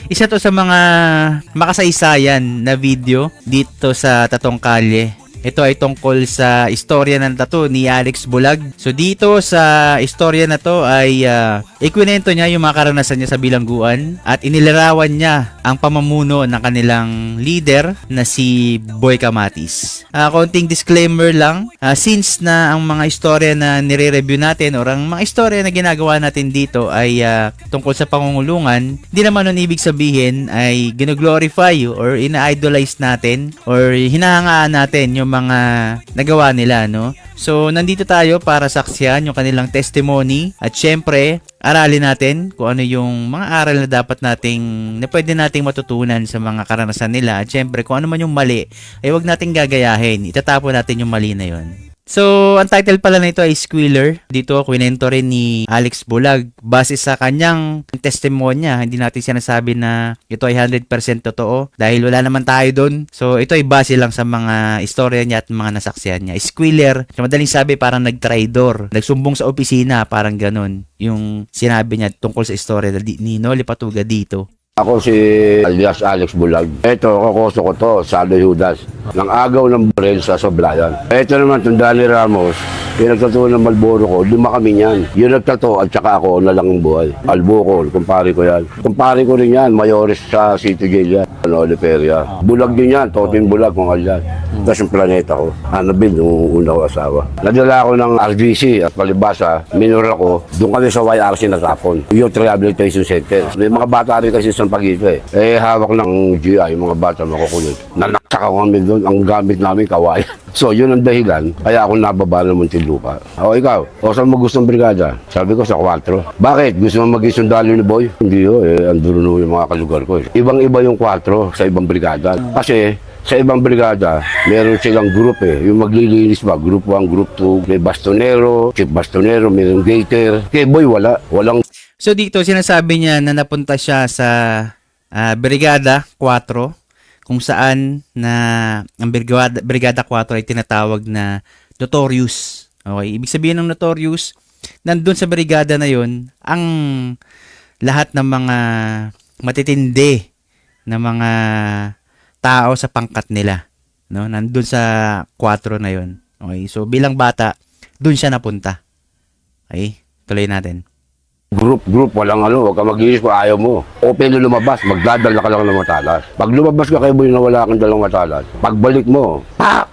Isa to sa mga makasaysayan na video dito sa Tatong Kalye. Ito ay tungkol sa istorya ng tattoo ni Alex Bulag. So dito sa istorya na to ay ikwinento niya yung mga karanasan niya sa bilangguan at inilarawan niya ang pamamuno ng kanilang leader na si Boy Kamatis. Konting disclaimer lang, since na ang mga istorya na nire-review natin or ang mga istorya na ginagawa natin dito ay tungkol sa pangungulungan, hindi naman nun ibig sabihin ay gino-glorify or ina-idolize natin or hinahangaan natin yung mga nagawa nila, no? So, nandito tayo para saksiyan yung kanilang testimony at syempre, aralin natin kung ano yung mga aral na dapat na pwede nating matutunan sa mga karanasan nila at syempre, kung ano man yung mali, ay wag nating gagayahin. Itatapon natin yung mali na yun. So, ang title pala nito ay Squealer. Dito, kwinento rin ni Alex Bulag. Base sa kanyang testimonya, hindi natin sinasabi na ito ay 100% totoo dahil wala naman tayo doon. So, ito ay base lang sa mga istorya niya at mga nasaksihan niya. Squealer, sa madaling sabi, parang nag-traidor. Nagsumbong sa opisina, parang ganun. Yung sinabi niya tungkol sa istorya ni Noli Patuga dito. Ako si alias Alex Bulag. Ito, kakoso ko to, Salo Judas. Nang agaw ng baril sa Soblayan. Ito naman, itong Danny Ramos, yung nagtato ng Malboro ko, 5 kami niyan. Yung nagtato at saka ako na lang ang buhay. Albuco, kumpare ko yan. Kumpare ko rin yan, Mayores sa City Jail yan. Oliveria. Bulag din yan, Toting Bulag, kung yan. Tapos yung planeta ko, Annabelle, yung una ko asawa. Nadala ako ng RGC at palibasa, minor ako, doon kami sa YRC natapon. Youth Rehabilitation Center. May mga bata rin kasi sa Pag-ito hawak ng GI, yung mga bata makukulit. Nanaksak ako kami doon, ang gamit namin kaway. So, yun ang dahilan, kaya ako nababa ng Muntinlupa. O ikaw, o saan mo gustong brigada? Sabi ko sa 4. Bakit? Gusto mo maging sundalo ni Boy? Hindi andun yung mga kalugar ko. Ibang-iba yung 4 sa ibang brigada. Kasi, sa ibang brigada, meron silang group Yung maglilinis ba, group 1, group 2, may bastonero, chief bastonero, mayroong gator. Kay Boy, walang. So dito sinasabi niya na napunta siya sa Brigada 4 kung saan na ang Brigada 4 ay tinatawag na notorious. Okay, ibig sabihin ng notorious, nandun sa brigada na yon ang lahat ng mga matitindi na mga tao sa pangkat nila, no? Nandun sa 4 na yon. Okay, so bilang bata, dun siya napunta. Okay, tuloy natin. Group, walang huwag ka mag-iis kung ayaw mo. Open na lumabas, magdadala ka lang ng matalas. Pag lumabas ka kay Boy na wala kang dalang matalas, pagbalik mo,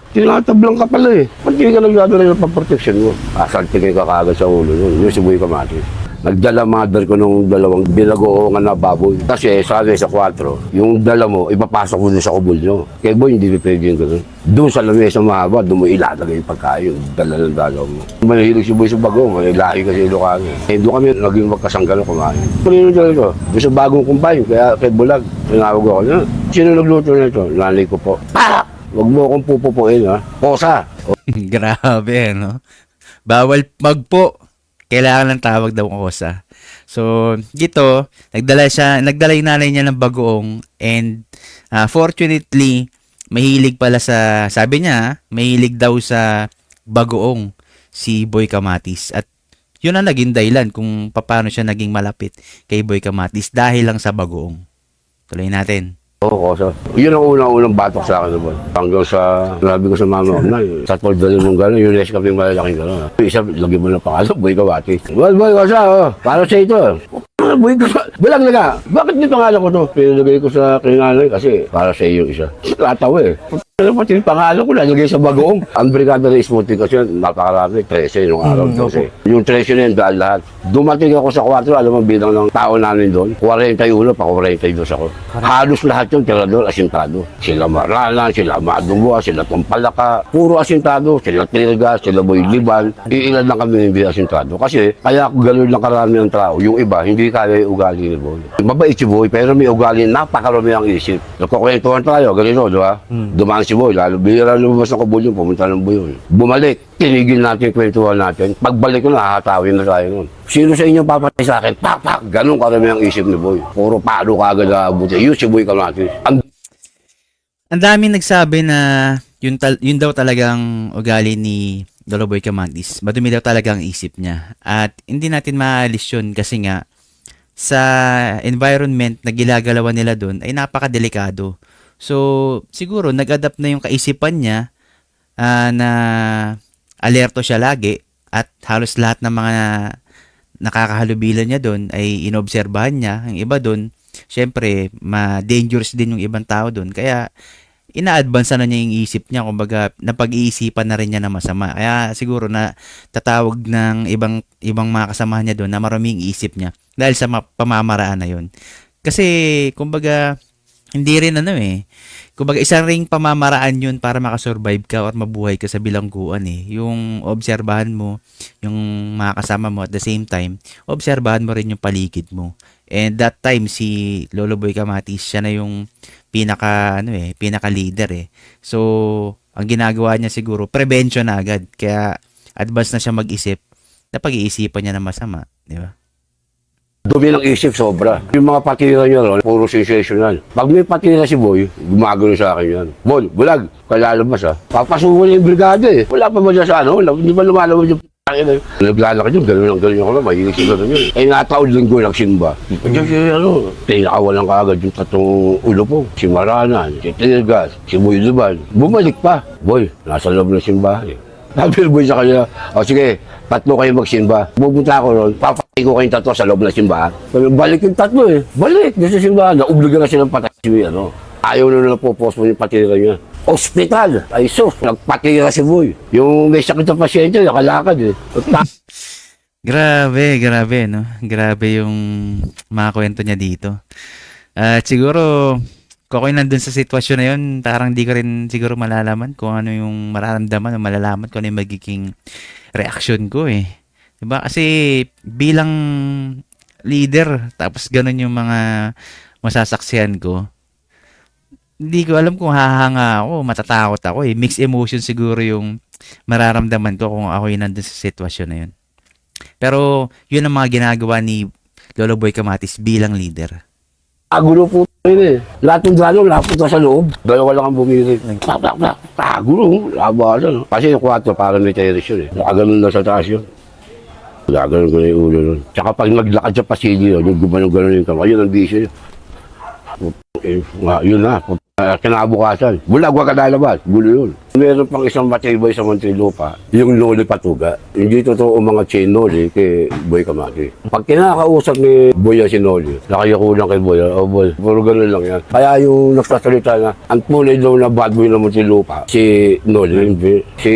tinatablang ka pala Ba't hindi ka nagdadala ng pang-protection mo? Asaltingin ka kaagad sa ulo nun. Yung si Boy Kamatis. Nagdala mother ko nung 2 binagoongan na baboy. Kasi sabi sa 4, yung dala mo, ipapasok mo din sa kubol nyo. Kay Boy, hindi pwede yung gano'n. Doon sa lamesa mahaba, doon mo ilalagay yung pagkain, dala ng dalaw mo. Mahilig si Boy sa bagong, may lahi kasi Ilocano. Doon kami naging magkasanggal kumain. Kanino dala ito? Doon sa bagong kumpay, kaya kay Bulag, tinawag ako na. Sino nagluto na ito? Nanay ko po. Huwag mo akong pupupuin, Kosa! Grabe, no? Bawal magpo. Kailangan ng tawag daw kosa. So, dito, nagdala yung nanay niya ng bagoong and fortunately, mahilig pala sabi niya, mahilig daw sa bagoong si Boy Kamatis. At yun ang naging dahilan kung paano siya naging malapit kay Boy Kamatis dahil lang sa bagoong. Tuloy natin. Oo, Kosa. Yun ang unang batok sa akin naman. Hanggang sa, sabi ko sa mama ko, sa toldali mong gano'n, yung rest kaming malalaking gano'n. Isa, lagyan mo ng pangalan, Boy Kamatis. Boy, Kosa, para sa ito. Boy Kamatis. Bulag na ka. Bakit may pangalan ko to? Pinalagay ko sa kinanay kasi para sa iyo isa. Tatawa Pero pati yung pangalan ko nalagay sa bagoong. Ang brigada na smoothie kasi napakarami, 13 yung araw. Kasi yung 13 na yun dahil lahat. Dumating ako sa 4, alam mo bilang ng tao namin doon. 41 pa 42 ako. Halos lahat yung tirador, asintado. Sila Maralan, sila Madumua, sila Tumpalaka. Puro asintado. Sila Tirga, sila Boy Liban. Iilan lang kami yung asintado. Kasi kaya gano'n lang karami ang tao. Yung iba, hindi kaya yung ugali ni Boy. Mabait si Boy, pero may ugali, napakarami ang isip. Nagkukwentuhan tayo, ganito, di ba? Dumaan si Boy, lalo bihira lumabas ng kabulyon, pumunta ng Boy. Bumalik, tinigil natin yung kwentuhan natin. Pagbalik ko na, hahatawin na tayo nun. Sino sa inyo papatay sa akin? Pak! Ganun karami ang isip ni Boy. Puro palo ka agad na abuti. Yun si Boy Kamatis. Ang dami nagsabi na yun daw talagang ugali ni Boy Kamatis. Madumi daw talaga ang isip niya. At hindi natin maalis yun kasi nga sa environment na ginagalawan nila doon ay napakadelikado. So, siguro nag-adapt na yung kaisipan niya na alerto siya lagi at halos lahat ng mga nakakahalubilo niya doon ay inobserbahan niya. Ang iba doon, syempre, ma-dangerous din yung ibang tao doon. Kaya, ina-advance na niya yung isip niya. Kumbaga, napag-iisipan na rin niya na masama. Kaya, siguro na tatawag ng ibang mga kasamahan niya doon na maraming isip niya. Dahil sa pamamaraan na yun. Kasi, kumbaga, hindi rin kumbaga isang ring pamamaraan yun para makasurvive ka or mabuhay ka sa bilangguan Yung obserbahan mo, yung mga kasama mo at the same time, obserbahan mo rin yung paligid mo. And that time, si Lolo Boy Kamatis, siya na yung pinaka leader So, ang ginagawa niya siguro, prevention na agad. Kaya, advance na siya mag-isip na pag-iisipan niya na masama. Di ba? Dumi ng isip sobra. Yung mga patira niya ron, puro sensational. Pag may patira si Boy, gumagano sa akin yan. Bon, bulag, kalalabas Papasuko niya yung brigada Wala pa ba siya sa hindi pa lumalabas yung p***in Naglalakad yun, gano'n ako lang, mahilig siya gano'n yun. Nataon linggo nagsimba. Tinakawalan ka agad yung tatlong ulo po. Si Maranan, si Tilgas, si Boy Luban. Bumalik pa. Boy, nasa loob ng simbahan Sabi ng Boy sa kanya, sige, tatlo kayo magsimba. Pupunta ako ron, papatay ko kayong tatlo sa loob ng simbahan. Balik yung tatlo Balik, sa simbahan. Naubliga na silang patay. Ayaw na po-post mo yung patira niya. Hospital! Ay sus, nagpatira si Boy. Yung may sakit na pasyente, nakalakad Grabe, no? Grabe yung mga kwento niya dito. At siguro, kung ako'y nandun sa sitwasyon na yun, parang di ko rin siguro malalaman kung ano yung mararamdaman o malalaman kung ano yung magiging reaction ko Diba? Kasi bilang leader, tapos ganun yung mga masasaksihan ko, hindi ko alam kung hahanga ako, matatakot ako Mixed emotion siguro yung mararamdaman ko kung ako'y nandun sa sitwasyon na yun. Pero yun ang mga ginagawa ni Lolo Boy Kamatis bilang leader. Agulo po Lahat ng dalo, lapot na sa loob. Dalawa lang ang bumirit. Agulo, labasan Kasi yung 4, parang may terrace yun Nakaganon na sa taas yun. Gaganon ko na yung ulo nun. Tsaka pag naglakad sa pasilyo, yung gumanon-ganon yung kamay, yun ang bisyo yun na. Kinabukasan. Bulag, wag ka lalabas. Gulo yun. Meron pang isang matibay sa Muntinlupa, yung Loli Patuga. Hindi totoo mga chain Loli kay Boy Kamati. Pag kinakausap ni Boy si Noli, nakayako lang kay Boy, Boy, puro ganun lang yan. Kaya yung nagsasalita na, ang tunay daw na bad boy ng Muntinlupa, si Noli, si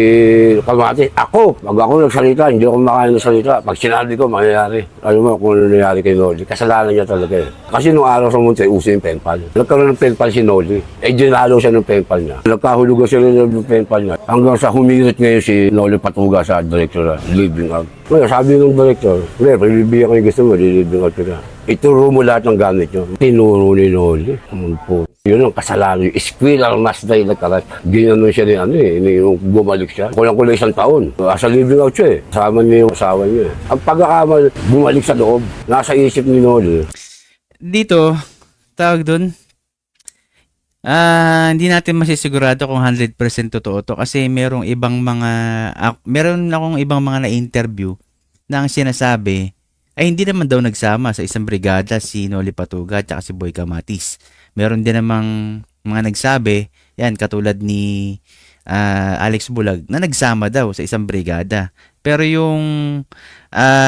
Kamati, ako, pag ako nagsalita, hindi ako makain ng salita. Pag sinabi ko, mangyayari. Alam mo kung ano nangyari kay Noli, kasalanan niya talaga Kasi nung araw sa Munti, uso yung penpal. Nagkaroon ng penpal si Noli. Dinalo siya ng penpal niya. Nagkahulugan sila ng penpal niya. Hanggang sa humirit ngayon si Noli Patuga sa director living out. Ngayon, sabi ng director, bibigyan ko yung gusto mo, living out ka. Ituro mo lahat ng gamit niyo. Tinuro ni Noli. Yun ang kasalanan. Yung squirrel mas dahil nagkarat. Ginanon siya yung bumalik siya. Kulang-kulang 1 taon. Sa living out siya Kasama niya yung asawa niya Ang pagkakamal, bumalik sa loob. Nasa isip ni Noli. Dito, tawag dun, hindi natin masisigurado kung 100% totoo to kasi meron akong ibang mga na-interview na ang sinasabi ay hindi naman daw nagsama sa isang brigada si Noli Patuga at si Boy Kamatis. Meron din namang mga nagsabi, yan katulad ni Alex Bulag na nagsama daw sa isang brigada. Pero yung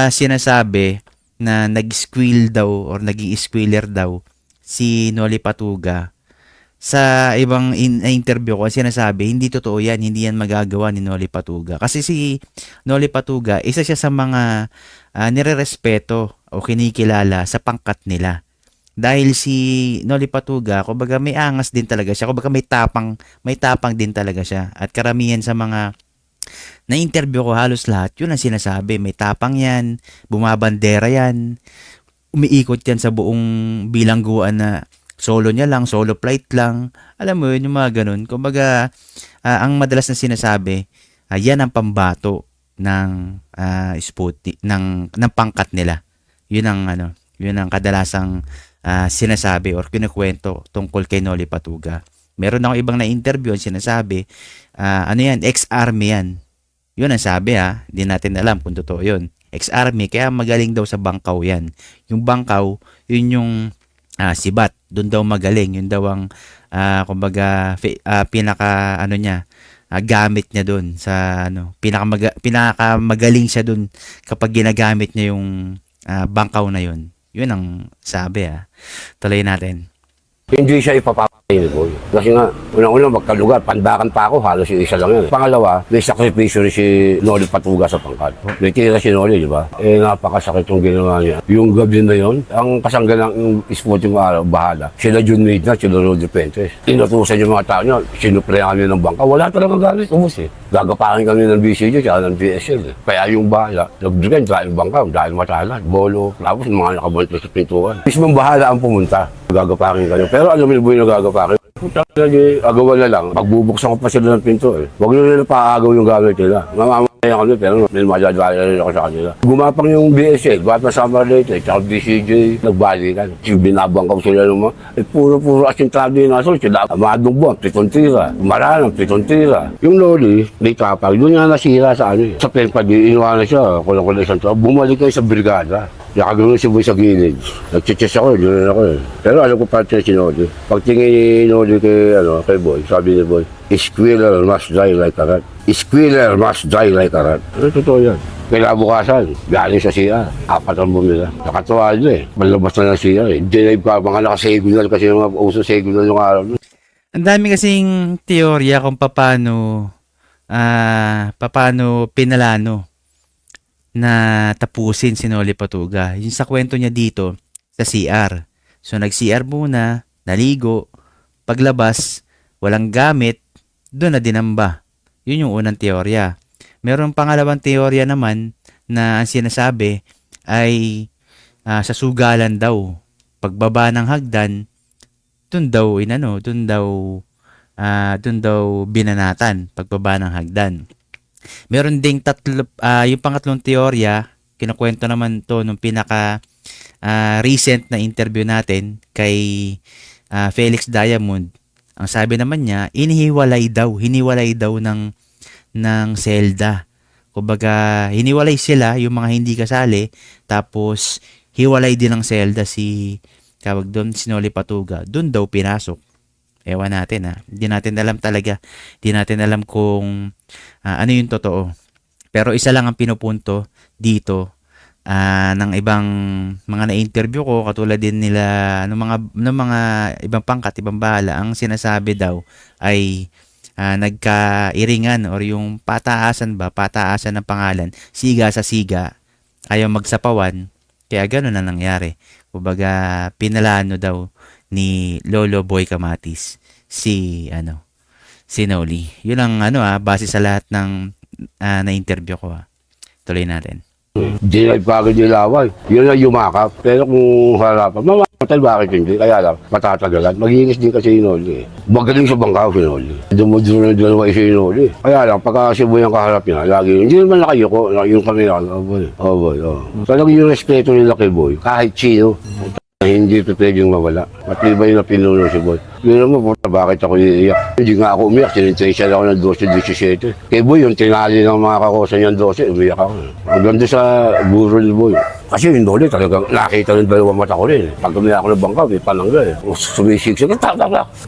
sinasabi na nag-squeal daw or naging squealer daw si Noli Patuga, sa ibang interview ko, sinasabi, hindi totoo yan, hindi yan magagawa ni Noli Patuga. Kasi si Noli Patuga, isa siya sa mga nirerespeto o kinikilala sa pangkat nila. Dahil si Noli Patuga, kumbaga may angas din talaga siya, kumbaga may tapang din talaga siya. At karamihan sa mga na-interview ko, halos lahat, yun ang sinasabi, may tapang yan, bumabandera yan, umiikot yan sa buong bilangguan na solo niya lang, solo flight lang. Alam mo yun, yung mga ganun. Kumbaga, ang madalas na sinasabi, yan ang pambato ng ng pangkat nila. Yun ang kadalasang sinasabi or kinukwento tungkol kay Noli Patuga. Meron akong ibang na-interview ang sinasabi, ex-army yan. Yun ang sabi Hindi natin alam kung totoo yun. ex-army, kaya magaling daw sa bangkaw yan. Yung bangkaw, yun yung sibat. Doon daw magaling. Yun daw ang, kumbaga, pinaka, ano niya, gamit niya doon sa, pinakamagaling siya doon kapag ginagamit niya yung bangkaw na yun. Yun ang sabi. Tuloy natin. Hindi siya ipapapatay ni Boy. Kasi nga, unang-unang magkalugar, pandakan pa ako, halos yung isa lang yan. Pangalawa, may sakripisyo rin si Noli Patuga sa pangkat. May tira si Noli, di ba? Napakasakit yung ginawa niya. Yung gabi na yon, ang kasanggalang yung sporting araw, bahala. Sila Jun Maid na, sila Rodri Pentes. Inutusan yung mga tao niya, sinuprehan kami ng bangka. Wala talagang gamit, ubus eh. Gagapakin kami ng BCJ, tsaka ng BSL. Kaya yung bahala, nagdriven, dahil bangka, dahil matalan, bolo, tapos mga nakabalik sa pintuan. Mismong bahala ang pumunta. Gagapakin kayo. Pero alam mo yung buhay na gagapakin. Puta lagi, agawan na lang. Pagbubuksan ko pa sila ng pinto eh. Huwag nyo na paagaw yung gamit nila. Mamamaya kami pero may madadala rin ako sa kanila. Gumapang yung BSL, Batman Summer Late, tsaka BCJ, nagbalikan. Binabangkaw sila ng mga, puro asintrado yung naso. Sila, amadong buwan, 7 tira. Maranang, 7 tira. Yung Noli, may tapag, doon nga nasira sa ano eh. Sa Penpa, inuwa na siya, kulang-kulang isang taon. Bumalik kayo sa brigada. Nakagano'n si Boy sa gilid. Nag-chess ako, gano'n ako eh. Pero alam ko pa siya si Noli. Pagtingin ni Noli kay Boy, sabi ni Boy, "Squealer must die like a rat. Squealer must die like a rat." Ano totoo yan? Kailabukasan, galing sa CR. 4 ang bumila. Nakatuwa nyo eh. Malabas na ng CR eh. Denive ka, mga naka-signal kasi yung mga uso signal yung araw. Ang dami kasing teorya kung paano pinalano na tapusin si Noli Patuga. Yung sa kwento niya dito sa CR. So nag-CR muna, naligo, paglabas, walang gamit, doon na dinamba. Yun yung unang teorya. Meron pangalawang teorya naman na ang sinasabi ay sa sugalan daw. Pagbaba ng hagdan, doon daw binanatan pagbaba ng hagdan. Meron ding yung pangatlong teorya, kinukwento naman to nung pinaka recent na interview natin kay Felix Diamond. Ang sabi naman niya, hiniwalay daw ng selda. Kumbaga, hiniwalay sila yung mga hindi kasali, tapos hiwalay din ng selda si Noli Patuga. Doon daw pinasok. Ewan natin Hindi natin alam talaga. Hindi natin alam kung ano yung totoo. Pero isa lang ang pinupunto dito ng ibang mga na-interview ko, katulad din nila ng mga ibang pangkat, ibang bahala, ang sinasabi daw ay nagkairingan or yung pataasan ng pangalan, siga sa siga, ayaw magsapawan, kaya gano'n na nangyari. Kumbaga, pinalano daw ni Lolo Boy Kamatis si Noli. Yun ang base sa lahat ng na-interview ko. Tuloy natin. Denive ka agad yung laway. Yun ang yumakap. Pero kung harapan, mamamatay bakit hindi? Kaya lang, matatagalan. Mag-iingis din kasi yung Noli. Magaling sa bangkaw si Noli. Dumuduro na dalawa isa yung Noli. Kaya lang, pagka si Boy ang kaharap niya, lagi, hindi naman nakayuko. Yung kami na, oh boy. Talagang yung respeto nila kay Boy, kahit sino, hindi ito pwedeng mawala. Matibay na pinuno si Boy. Yun naman, bakit ako iiyak? Hindi nga ako umiyak, sinintensya ako ng 12-17. Kay Boy, yung tinali ng mga kakosa niyang 12, umiyak ako. Hanggang doon sa buro ni Boy. Kasi yung Noli talagang nakita ng dalawang mata ko rin. Pag umiyak ako ng bangka, may palangga eh. Sumisiksik, tak.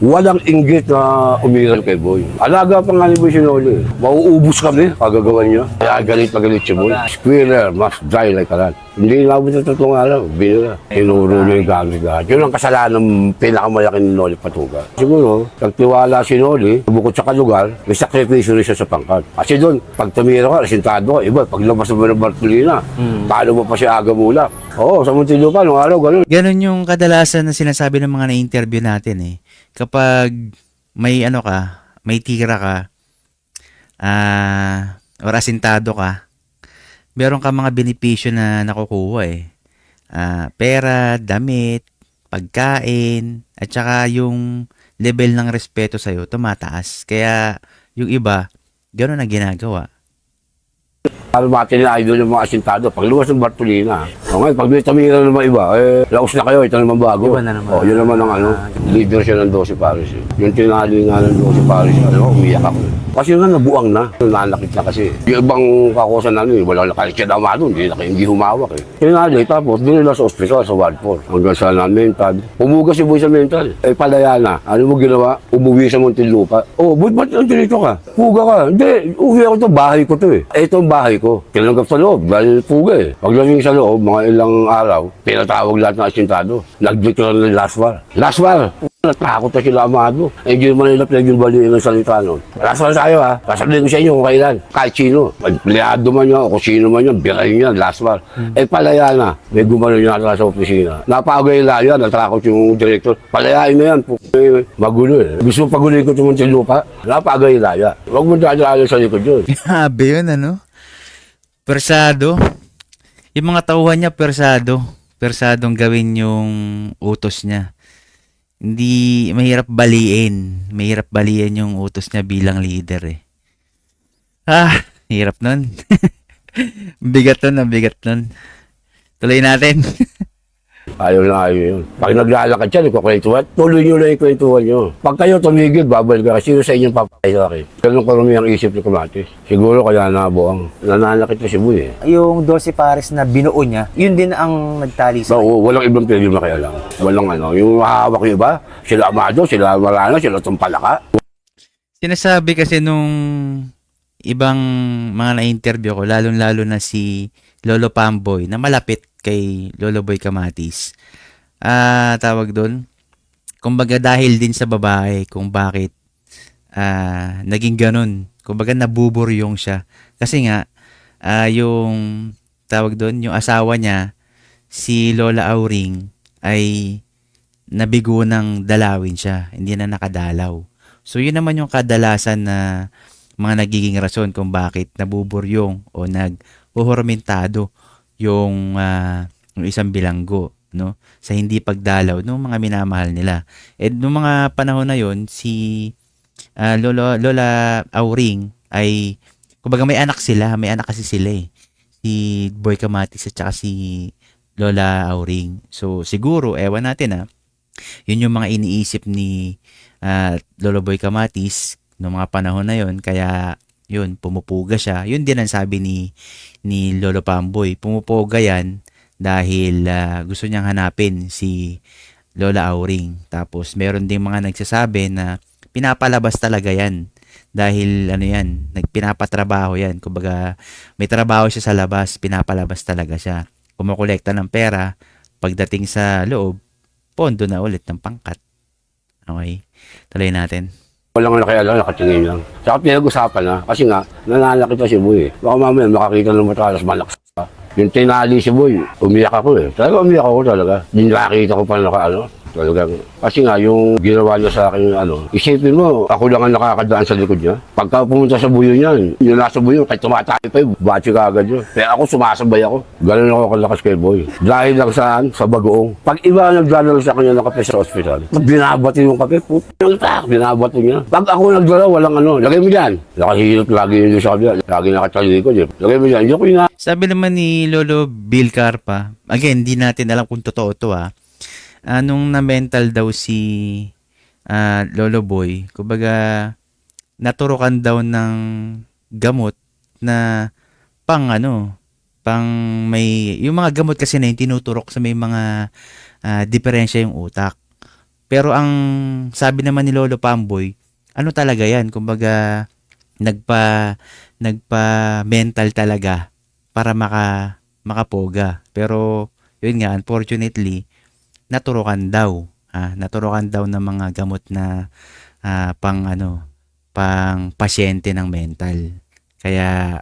Walang inggit na umiyak kay Boy. Alaga pa nga ni Boy si Noli. Mauubos kami, kagagawan niya. Kaya galit si Boy. Squealer must die like a rat. Hindi nabot na tatlong araw, binila. Tinuro niya yung gamit lahat. Yun ang kasalanan ng pinakamalaki ni Noli Patuga. Siguro, nagtiwala si Noli, bukod sa kalugar, may sakripisyo rin siya sa pangkat. Kasi doon, pag tumira ka, resintado ka, iba, pag labas mo ng Bartolina, paano mo pa siya agamula? Oo, sa Muntinlupa, nung araw, gano'n. Ganon yung kadalasan na sinasabi ng mga na-interview natin eh. Kapag may may tira ka, or asintado ka, meron ka mga benepisyo na nakukuha eh. Pera, damit, pagkain, at saka yung level ng respeto sa'yo tumataas. Kaya yung iba, gano'n na ginagawa. Para bati na idol yung mga asintado. Pag luwas ng Bartolina. O ngayon, pag may tamira ng mga iba, laos na kayo, ito naman bago. Iba na naman. O, yun naman ang leader siya ng 12 Paris. Yung tinali nga ng 12 Paris, umiyak ako. Kasi nga nabuang na. Nanakit na kasi. Yung ibang kakusan namin, walang nakalit siya naman doon. Hindi humawak eh. Tinali, tapos dinila sa ospital, sa Wadford. Hanggang sa mental. Pumugas si Boy sa mental. Palaya na. Ano mo ginawa? Umuwi sa Muntinlupa. Oh, ba't nandito ka? Puga ka. Hindi, uwi ako to. Bahay ko to eh. Ito ang bahay ko. Tinanggap sa loob dahil puga eh. Pagdating sa loob, mga ilang araw, pinatawag lahat ng asintado. Nag-declare ng last war. Last war! Natakot na sila amado. Hindi naman nila pinagbaliin ng salita nun. Last war tayo ha. Sasabihin ko sa inyo kung kailan. Kahit sino. Empleyado man yan o kung sino man yan. Birahin yan. Last war. Palaya na. May gumano niya sa opisina. Napagayla yan. Natakot yung direktor. Palayain na yan. Magulo eh. Gusto mo paguloy ko itong Muntinlupa? Napagayla yan. Huwag mo dadaanan sa likod yun. Grabe yun, ano? Persado. Yung mga tauhan niya, persado. Persadong gawin yung utos niya. Hindi, mahirap baliin. Mahirap baliin yung utos niya bilang leader eh. Hirap nun. Bigat nun. Tuloy natin. Ayaw na ayaw yun. Pag naglalakad siya, nagkukwentuhan, tuloy nyo lang yung kwentuhan nyo. Pag kayo tumigil, babalik ka. Sino sa inyong papay sa akin? Ganun karami ang isip ni Kamatis. Siguro kaya nabuang. Nananakit na si Boy eh. Yung 12 pares na binuo niya, yun din ang nagtali sa Walang ibang pwede makialam. Walang yung mahawak yung iba, sila Amado, sila Marano, sila Tumpalaka. Sinasabi kasi nung ibang mga na-interview ko, lalong-lalo na si Lolo Pamboy, na malapit kay Lolo Boy Kamatis. Tawag doon, kumbaga dahil din sa babae kung bakit naging ganun. Kumbaga nabuburyong siya. Kasi nga, yung tawag doon, yung asawa niya, si Lola Auring, ay nabigo ng dalawin siya. Hindi na nakadalaw. So yun naman yung kadalasan na mga nagiging rason kung bakit nabuburyong o nag-uhormentado yung isang bilanggo, no, sa hindi pagdalaw ng mga minamahal nila. Noong mga panahon na yon, si Lola Auring ay kumbaga may anak kasi sila eh, si Boy Kamatis at saka si Lola Auring. So siguro ewan natin yun yung mga iniisip ni Lolo Boy Kamatis noong mga panahon na yon, kaya yun, pumupuga siya. Yun din ang sabi ni Lolo Pamboy. Pumupuga yan dahil gusto niyang hanapin si Lola Auring. Tapos meron din mga nagsasabi na pinapalabas talaga yan. Dahil pinapatrabaho yan. Kumbaga may trabaho siya sa labas, pinapalabas talaga siya. Kumukolekta ng pera, pagdating sa loob, pondo na ulit ng pangkat. Okay, tuloy natin. Walang nakialam, nakatingin lang. Saka pinag-usapan na, kasi nga, nananakit na si Boy eh. Baka mamaya makakita ng matalas, malakas pa. Yung tinali si Boy, umiyak ako eh. Talaga umiyak ako talaga. Yung nakakita ko pa talagang. Kasi nga, yung ginawa niya sa akin, isipin mo, ako lang ang nakakadaan sa likod niya. Pagka pumunta sa buyo niya, yung nasa buyo, kahit tumatay pa yun, bachi ka agad yun. Pero ako, sumasabay ako. Ganun ako kalakas kay Boy. Dahil lang saan? Sa bagoong. Pag iba nagdala sa kanya ng kape sa ospital, binabati yung kape, binabati niya. Pag ako nagdala, walang lagay mo dyan. Nakahilot lagi yun sa kabila. Lagi nakatalikod eh. Lagay mo dyan. Sabi naman ni Lolo Bill Carpa, again, di natin alam kung totoo to nung na-mental daw si Lolo Boy, kumbaga naturukan daw ng gamot na pang may, yung mga gamot kasi na yung tinuturok sa may mga diferensya yung utak. Pero ang sabi naman ni Lolo Pamboy, talaga yan, kumbaga nagpa-mental talaga para makapoga. Pero yun nga, unfortunately, naturukan daw ng mga gamot na pang pasyente ng mental. Kaya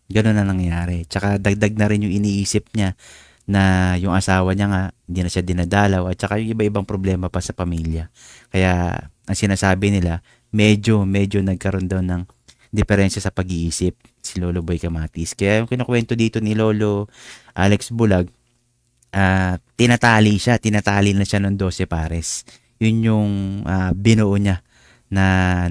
gano'n na nangyari. Tsaka dagdag na rin yung iniisip niya na yung asawa niya nga hindi na siya dinadalaw at tsaka yung iba-ibang problema pa sa pamilya. Kaya ang sinasabi nila, medyo nagkaroon daw ng diferensya sa pag-iisip si Lolo Boy Kamatis. Kaya yung kinukwento dito ni Lolo Alex Bulag, tinatali na siya ng 12 pares. Yun yung binuo niya na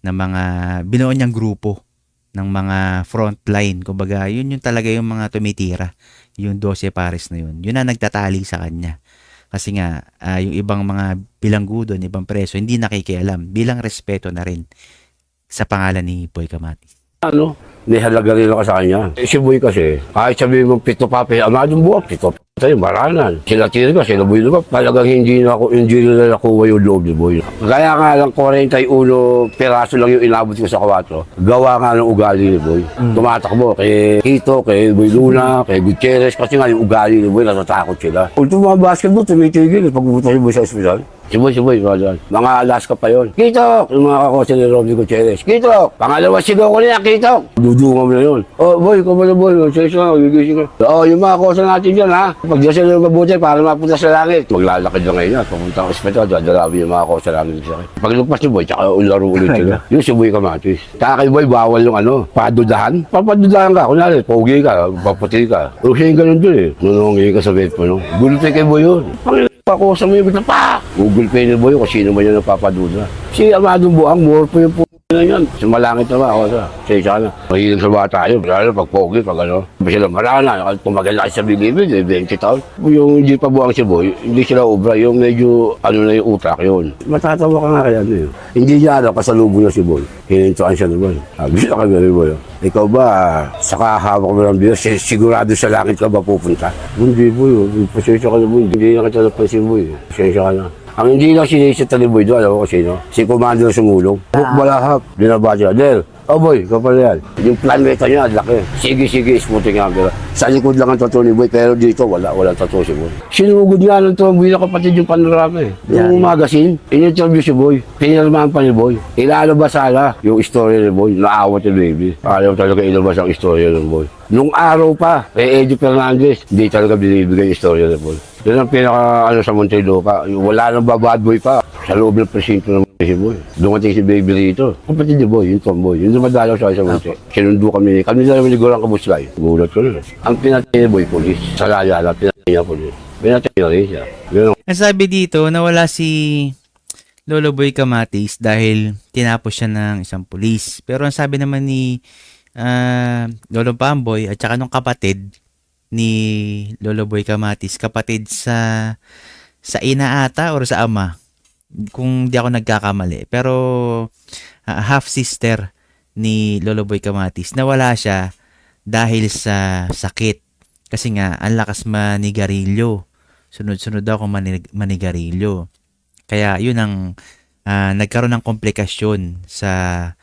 mga binuo niyang grupo ng mga frontline. Kumbaga, yun yung talaga yung mga tumitira. Yung 12 pares na yun. Yun ang nagtatali sa kanya. Kasi nga, yung ibang mga bilanggo doon, ibang preso, hindi nakikialam. Bilang respeto na rin sa pangalan ni Boy Kamatis. Ano, nihalaga rin ako sa kanya. Si Boy kasi, kahit sabihin mo pito pape, amadong buwak, pito tayo, maranan. Sila tira, sila Boy naman. Talagang hindi nila nakuha yung loob ni Boy. Kaya nga lang 41 peraso lang yung inabot ko sa Kawato. Gawa nga ng ugali ni Boy. Tumatakbo kay Hito, kay Boy Luna, kay Gutierrez, kasi nga yung ugali ni Boy, natatakot sila. Kung mga basketball, tumitigil, pagbubuta si Boy sa ospital. Si Boy, mga Alaska pa yun. Kito! Yung mga kakose ni Robby Gutierrez. Kito! Pangalawa sigaw ko niya, Kito! Dudungan mo na yun. Oh, Boy, kumala Boy, sige, gigising ka. Oh, yung mga kakose natin dyan, ha? Pagdasal na mabuti para mapunta sa langit. Maglalakad na ngayon, pumunta ang ospital, dadalabi yung mga kakose namin sa akin. Paglugpas ni Boy, tsaka ularo ulit sila. Yun si Boy Kamatis. Kaya kay Boy, bawal yung padudahan. Papadudahan ka, kunwari, pogi ka, paputi ka. Pero siya yung ganun dun eh. Nunungi ka sa bed mo, no? Gulpe kay Boy yun. Pakusa mo yung bigla, pa! Google Pay ni Boy kung sino man yung napapaduda. Si Amadong Buang, more po yung na yan. Sumalangit naman ako sa siya na. Mahilig sa bata yun. Lalo pag pogi, pag ano. Sila marana, tumagal na sa bilibid, 20 taon. Yung hindi pa buang si Boy, hindi sila obra. Yung medyo, ano na yung utak yun. Matatawa ka nga kaya ano yun. Hindi niya alam, kasalubong na si Boy. Hinintuan siya naman. Sabi siya kami ni Boy. Ikaw ba, sa kahawak mo ng Diyos, sigurado sa langit ka ba pupunta? Hindi Boy, pasensya ka na Boy. Hindi na kita napansin Boy. Pasensya ka na. Ang hindi lang sinisita ni Boy doon, alam mo kung sino? Si Commander Sumulong. Balahap, binaba siya. Del, oh Boy, kapal yan. Yung planeta niya, laki. Sige, smoothing nga. Pero sa likod lang ang tattoo ni Boy, pero dito, wala tattoo si Boy. Sinugod nga ng Boy na kapatid yung panorama eh. Yung magazine, in-interview si Boy. Pinirmahan pa ni Boy. Ilalabas sana yung story ni Boy. Naawat ni Baby. Ayaw talaga ilabas ang story ng Boy. Nung araw pa, kay Eddie Fernandez, hindi talaga binibigay yung story ni Boy. Yun ang pinaka sa Monteluca. Wala nang bad boy pa. Sa loob ng presinto ng si Boy. Dumating si Baby rito. Kapatid ni Boy, yung Tomboy. Yung dumadalaw sa Monte. Sinundo kami. Kami na naman ligurang kabuslay. Gulat ko na. Ang pinatay ni Boy, polis. Sa Layala, pinatay niya polis. Pinatay na rin siya. Ganun. Ang sabi dito, nawala si Lolo Boy Kamatis dahil tinapos siya ng isang pulis. Pero ang sabi naman ni Lolo Pamboy at saka nung kapatid ni Lolo Boy Kamatis, kapatid sa ina ata or sa ama, kung di ako nagkakamali. Pero half sister ni Lolo Boy Kamatis, nawala siya dahil sa sakit. Kasi nga, ang lakas manigarilyo. Sunod-sunod daw kung manigarilyo. Kaya yun ang nagkaroon ng komplikasyon sa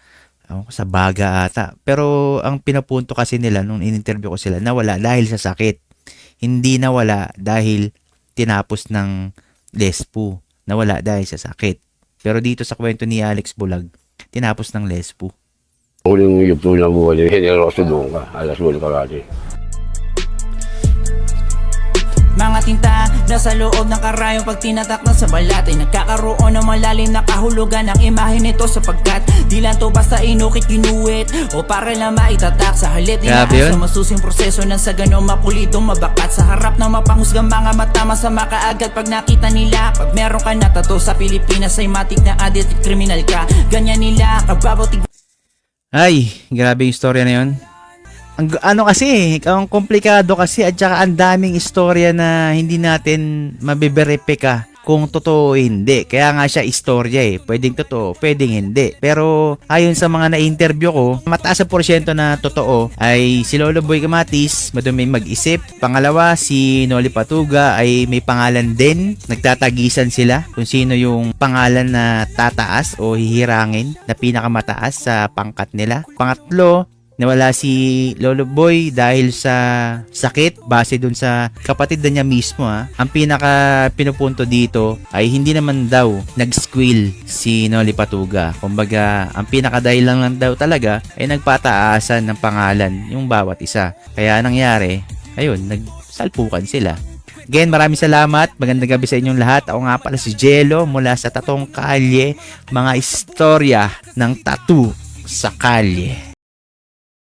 baga ata. Pero ang pinapunto kasi nila nung in-interview ko sila, nawala dahil sa sakit. Hindi nawala dahil tinapos ng lespo. Nawala dahil sa sakit. Pero dito sa kwento ni Alex Bulag, tinapos ng lespo. Huling yugto na buwan, generoso doon ka. Alas buwan ka natin. Mga tinta nasa loob ng karayong pag tinatak na sa balat ay nagkakaroon ng malalim na kahulugan ng imahe nito sapagkat di lang to basta inukit ginuwit o para lang maitatak sa halip Grabe yun. sa masusing proseso ng sa ganong mapulitong mabakat sa harap ng mapanghusgang mga mata masama kaagad pag nakita nila pag meron ka na tato sa Pilipinas ay matik na addict at kriminal ka ganyan nila kababaw Ay, grabe yung istorya na yun. Ang komplikado kasi at saka ang daming istorya na hindi natin mabiberipika kung totoo o hindi. Kaya nga siya istorya eh. Pwedeng totoo, pwedeng hindi. Pero ayon sa mga na-interview ko, mataas ang porsyento na totoo ay si Lolo Boy Kamatis, madumi mag-isip. Pangalawa, si Noli Patuga ay may pangalan din. Nagtatagisan sila kung sino yung pangalan na tataas o hihirangin na pinakamataas sa pangkat nila. Pangatlo, nawala si Lolo Boy dahil sa sakit base dun sa kapatid na niya mismo Ang pinaka pinupunto dito ay hindi naman daw nag-squill si Noli Patuga. Kumbaga, ang pinaka dahilan lang daw talaga ay nagpataasan ng pangalan yung bawat isa. Kaya nangyari, ayun, nagsalpukan sila. Again, maraming salamat. Magandang gabi sa inyong lahat. Ako nga pala si Jello mula sa Tatong Kalye, mga istorya ng tattoo sa kalye.